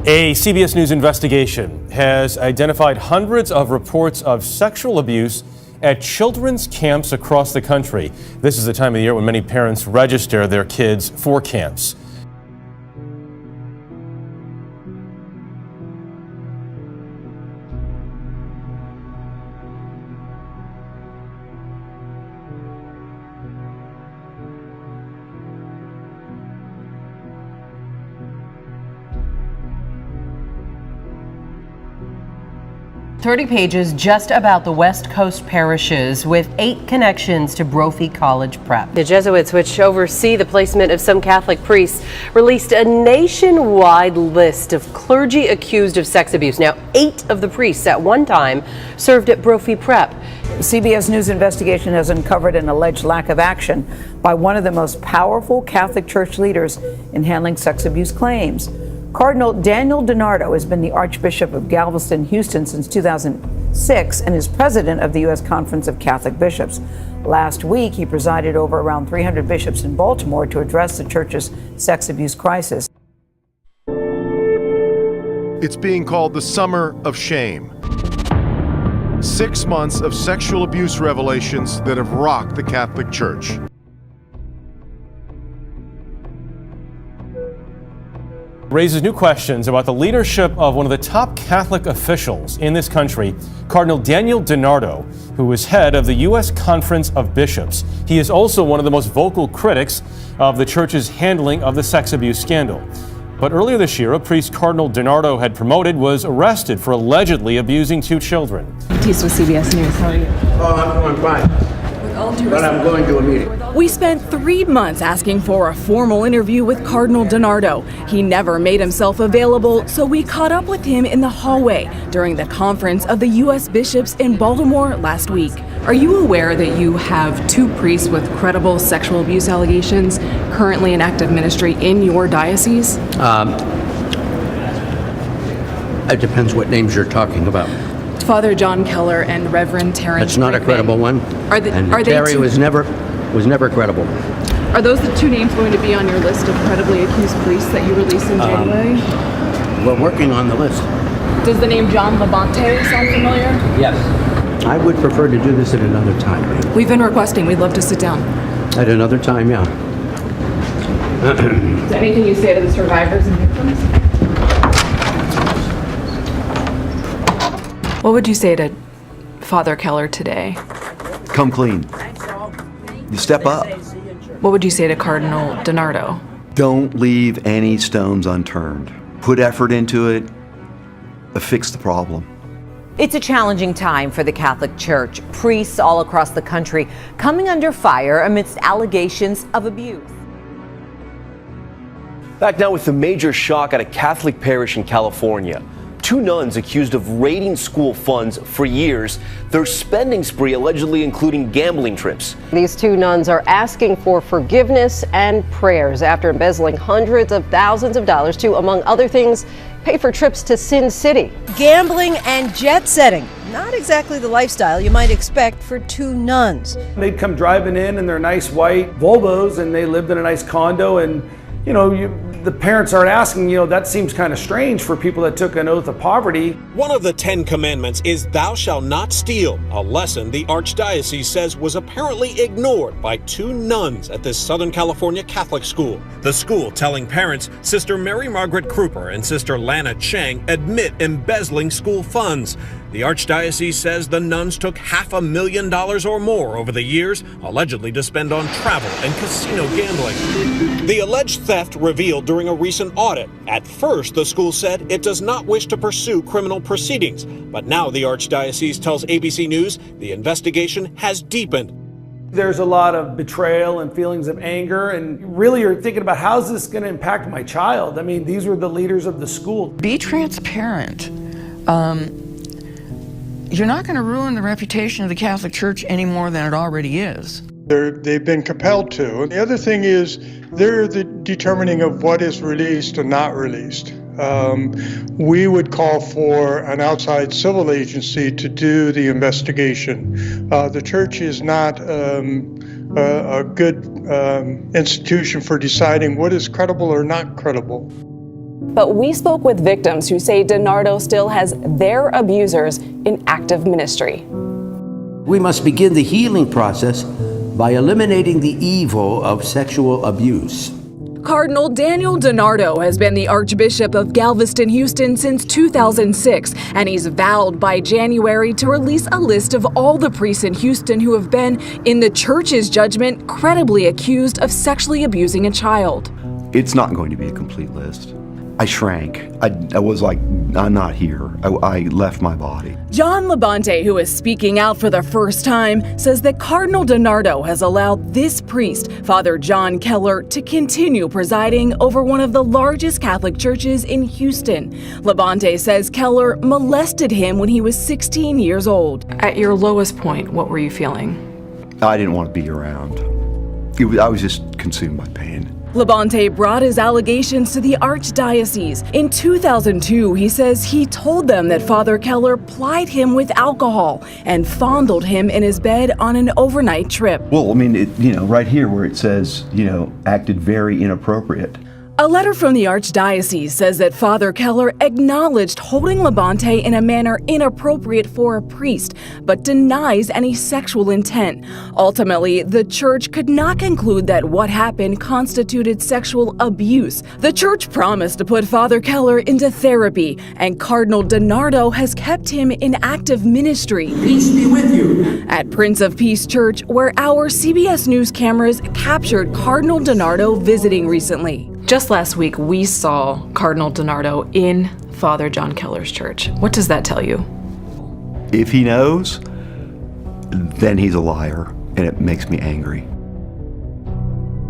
A CBS News investigation has identified hundreds of reports of sexual abuse at children's camps across the country. This is the time of the year when many parents register their kids for camps. "30 pages just about the West Coast parishes with 8 connections to Brophy College Prep." The Jesuits, which oversee the placement of some Catholic priests, released a nationwide list of clergy accused of sex abuse. Now, 8 of the priests at one time served at Brophy Prep. The CBS News investigation has uncovered an alleged lack of action by one of the most powerful Catholic Church leaders in handling sex abuse claims. Cardinal Daniel DiNardo has been the Archbishop of Galveston, Houston since 2006 and is president of the U.S. Conference of Catholic Bishops. Last week, he presided over around 300 bishops in Baltimore to address the church's sex abuse crisis. It's being called the Summer of Shame. 6 months of sexual abuse revelations that have rocked the Catholic Church. Raises new questions about the leadership of one of the top Catholic officials in this country, Cardinal Daniel DiNardo, who is head of the U.S. Conference of Bishops. He is also one of the most vocal critics of the church's handling of the sex abuse scandal. But earlier this year, a priest Cardinal DiNardo had promoted was arrested for allegedly abusing 2 children. Matisse with CBS News. How are you? Oh, I'm fine. But I'm going to a meeting. We spent 3 months asking for a formal interview with Cardinal DiNardo. He never made himself available, so we caught up with him in the hallway during the conference of the U.S. bishops in Baltimore last week. Are you aware that you have 2 priests with credible sexual abuse allegations currently in active ministry in your diocese? It depends what names you're talking about. Father John Keller and Reverend Terrence. That's not a credible one. Are Terry was never credible. Are those the 2 names going to be on your list of credibly accused priests that you release in January? We're working on the list. Does the name John Labonte sound familiar? Yes. I would prefer to do this at another time. We've been requesting. We'd love to sit down. At another time, yeah. Is there anything you say to the survivors and victims? What would you say to Father Keller today? Come clean. You step up. What would you say to Cardinal DiNardo? Don't leave any stones unturned. Put effort into it. Fix the problem. It's a challenging time for the Catholic Church. Priests all across the country coming under fire amidst allegations of abuse. Back now with a major shock at a Catholic parish in California. 2 nuns accused of raiding school funds for years. Their spending spree allegedly including gambling trips. These 2 nuns are asking for forgiveness and prayers after embezzling hundreds of thousands of dollars to, among other things, pay for trips to Sin City. Gambling and jet setting. Not exactly the lifestyle you might expect for 2 nuns. They'd come driving in their nice white Volvos and they lived in a nice condo, and the parents aren't asking, that seems kind of strange for people that took an oath of poverty. One of the 10 commandments is thou shalt not steal, a lesson the Archdiocese says was apparently ignored by 2 nuns at this Southern California Catholic school. The school telling parents Sister Mary Margaret Kruper and Sister Lana Chang admit embezzling school funds. The Archdiocese says the nuns took $500,000 or more over the years, allegedly to spend on travel and casino gambling. The alleged theft revealed during a recent audit. At first, the school said it does not wish to pursue criminal proceedings, but now the Archdiocese tells ABC News the investigation has deepened. There's a lot of betrayal and feelings of anger, and really you're thinking about how's this going to impact my child? I mean, these were the leaders of the school. Be transparent. you're not going to ruin the reputation of the Catholic Church any more than it already is. They've been compelled to. And the other thing is they're the determining of what is released or not released. We would call for an outside civil agency to do the investigation. The church is not a good institution for deciding what is credible or not credible. But we spoke with victims who say DiNardo still has their abusers in active ministry. We must begin the healing process by eliminating the evil of sexual abuse. Cardinal Daniel DiNardo has been the Archbishop of Galveston, Houston since 2006, and he's vowed by January to release a list of all the priests in Houston who have been, in the church's judgment, credibly accused of sexually abusing a child. It's not going to be a complete list. I shrank. I was like, I'm not here. I left my body. John Labonte, who is speaking out for the first time, says that Cardinal DiNardo has allowed this priest, Father John Keller, to continue presiding over one of the largest Catholic churches in Houston. Labonte says Keller molested him when he was 16 years old. At your lowest point, what were you feeling? I didn't want to be around. I was just consumed by pain. Labonte brought his allegations to the Archdiocese. In 2002, he says he told them that Father Keller plied him with alcohol and fondled him in his bed on an overnight trip. Well, I mean, right here where it says, acted very inappropriate. A letter from the Archdiocese says that Father Keller acknowledged holding Labonte in a manner inappropriate for a priest, but denies any sexual intent. Ultimately, the church could not conclude that what happened constituted sexual abuse. The church promised to put Father Keller into therapy, and Cardinal DiNardo has kept him in active ministry. Peace be with you. At Prince of Peace Church, where our CBS News cameras captured Cardinal DiNardo visiting recently. Just last week, we saw Cardinal DiNardo in Father John Keller's church. What does that tell you? If he knows, then he's a liar, and it makes me angry.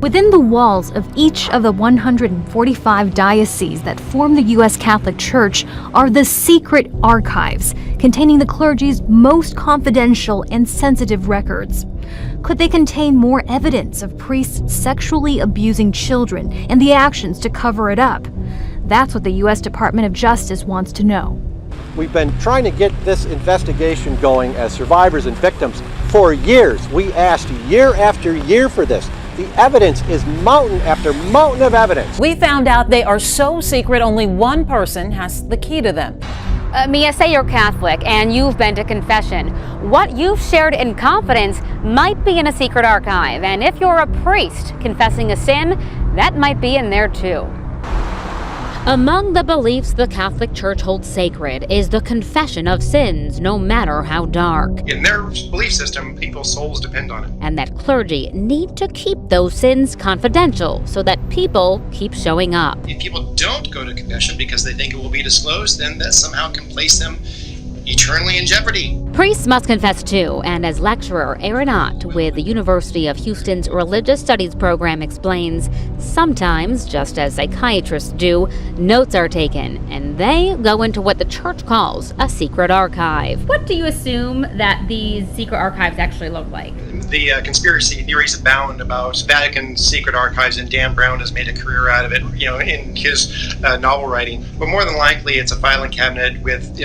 Within the walls of each of the 145 dioceses that form the U.S. Catholic Church are the secret archives containing the clergy's most confidential and sensitive records. Could they contain more evidence of priests sexually abusing children and the actions to cover it up? That's what the U.S. Department of Justice wants to know. We've been trying to get this investigation going as survivors and victims for years. We asked year after year for this. The evidence is mountain after mountain of evidence. We found out they are so secret only one person has the key to them. Mia, say you're Catholic and you've been to confession. What you've shared in confidence might be in a secret archive, and if you're a priest confessing a sin, that might be in there too. Among the beliefs the Catholic Church holds sacred is the confession of sins, no matter how dark. In their belief system, people's souls depend on it. And that clergy need to keep those sins confidential so that people keep showing up. If people don't go to confession because they think it will be disclosed, then that somehow can place them eternally in jeopardy. Priests must confess too, and as lecturer Aaron Ott with the University of Houston's Religious Studies program explains, sometimes, just as psychiatrists do, notes are taken, and they go into what the church calls a secret archive. What do you assume that these secret archives actually look like? The conspiracy theories abound about Vatican secret archives, and Dan Brown has made a career out of it, in his novel writing. But more than likely, it's a filing cabinet with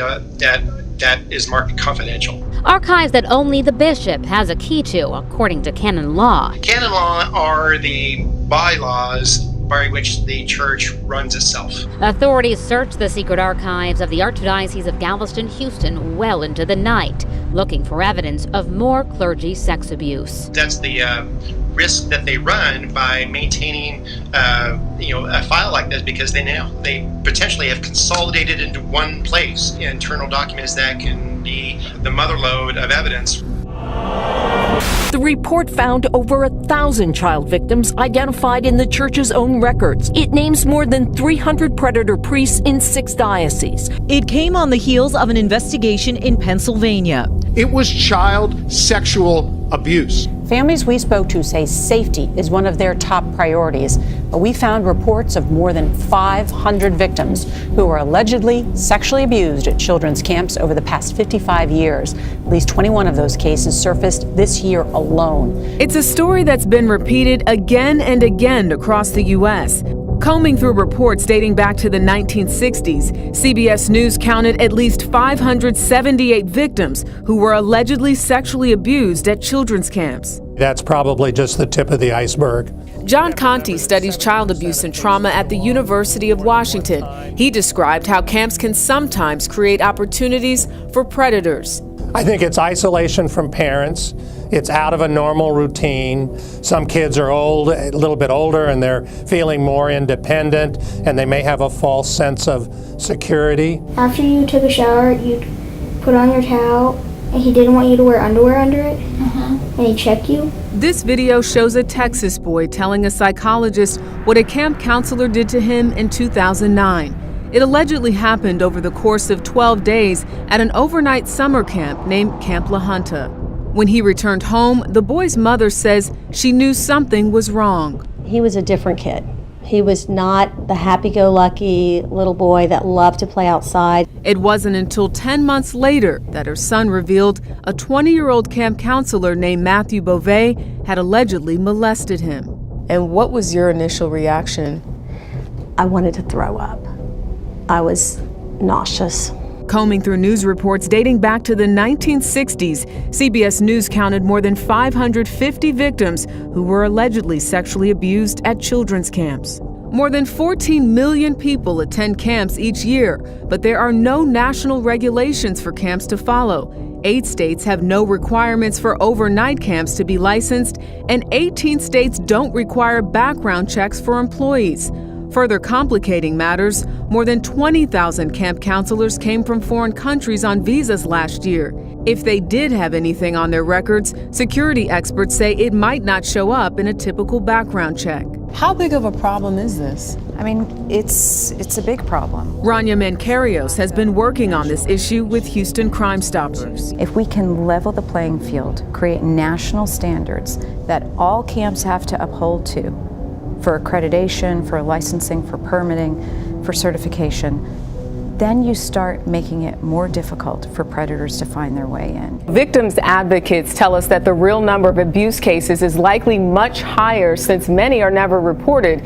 that is marked confidential. Archives that only the bishop has a key to, according to canon law. Canon law are the bylaws by which the church runs itself. Authorities searched the secret archives of the Archdiocese of Galveston, Houston well into the night, looking for evidence of more clergy sex abuse. That's the risk that they run by maintaining a file like this, because they potentially have consolidated into one place internal documents that can be the motherlode of evidence. The report found over 1,000 child victims identified in the church's own records. It names more than 300 predator priests in 6 dioceses. It came on the heels of an investigation in Pennsylvania. It was child sexual abuse. Families we spoke to say safety is one of their top priorities. But we found reports of more than 500 victims who were allegedly sexually abused at children's camps over the past 55 years. At least 21 of those cases surfaced this year alone. It's a story that's been repeated again and again across the U.S. Combing through reports dating back to the 1960s, CBS News counted at least 578 victims who were allegedly sexually abused at children's camps. That's probably just the tip of the iceberg. John Conti studies child abuse and trauma at the University of Washington. He described how camps can sometimes create opportunities for predators. I think it's isolation from parents. It's out of a normal routine. Some kids are old, a little bit older, and they're feeling more independent, and they may have a false sense of security. After you took a shower, you'd put on your towel, and he didn't want you to wear underwear under it, and he'd check you. This video shows a Texas boy telling a psychologist what a camp counselor did to him in 2009. It allegedly happened over the course of 12 days at an overnight summer camp named Camp La Junta. When he returned home, the boy's mother says she knew something was wrong. He was a different kid. He was not the happy-go-lucky little boy that loved to play outside. It wasn't until 10 months later that her son revealed a 20-year-old camp counselor named Matthew Beauvais had allegedly molested him. And what was your initial reaction? I wanted to throw up. I was nauseous. Combing through news reports dating back to the 1960s, CBS News counted more than 550 victims who were allegedly sexually abused at children's camps. More than 14 million people attend camps each year, but there are no national regulations for camps to follow. 8 states have no requirements for overnight camps to be licensed, and 18 states don't require background checks for employees. Further complicating matters, more than 20,000 camp counselors came from foreign countries on visas last year. If they did have anything on their records, security experts say it might not show up in a typical background check. How big of a problem is this? I mean, it's a big problem. Rania Mankarios has been working on this issue with Houston Crime Stoppers. If we can level the playing field, create national standards that all camps have to uphold to, for accreditation, for licensing, for permitting, for certification, then you start making it more difficult for predators to find their way in. Victims advocates tell us that the real number of abuse cases is likely much higher since many are never reported.